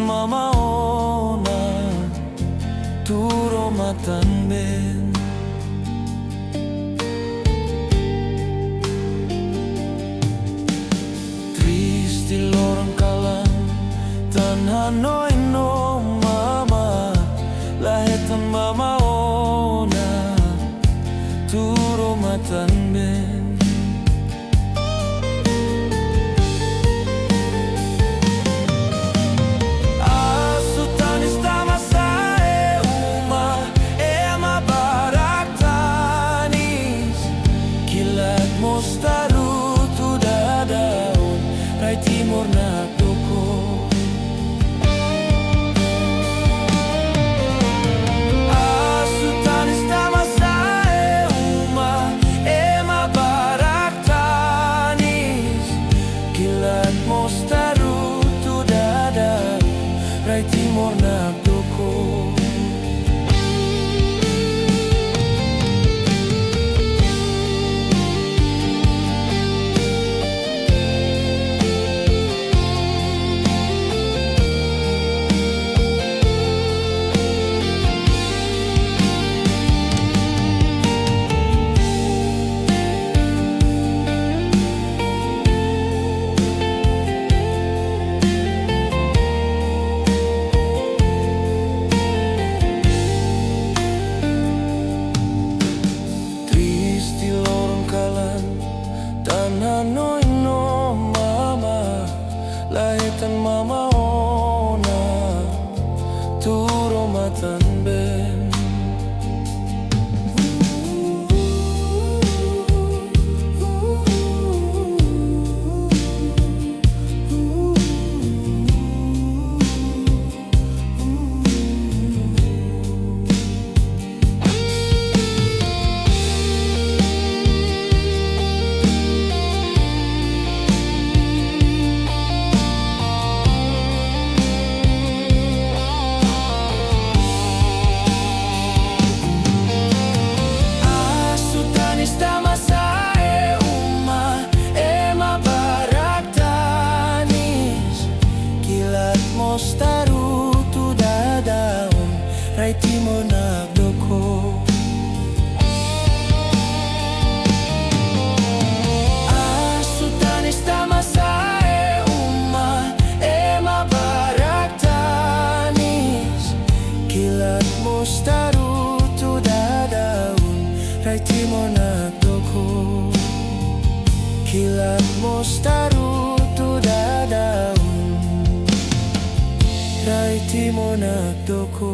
mamaona turo matanben. Tristi lorong kalan tanhanoi no mama, lahetan mamaona turo matanben. Mostaru tu dadaun rai timur na doko. Asutanis tamasae uma ema baraktanis kilat mostaru tu dadaun rai timur na doko. Tanhanoi no mama, lahetan mamaona turo matanben. Mostaru tu dadaun rai timur na doko. Asutanis tamasae uma ema baraktanis kilat mostaru tu dadaun rai timur na doko. Kilat mostaru tu dadaun rai timur na doko.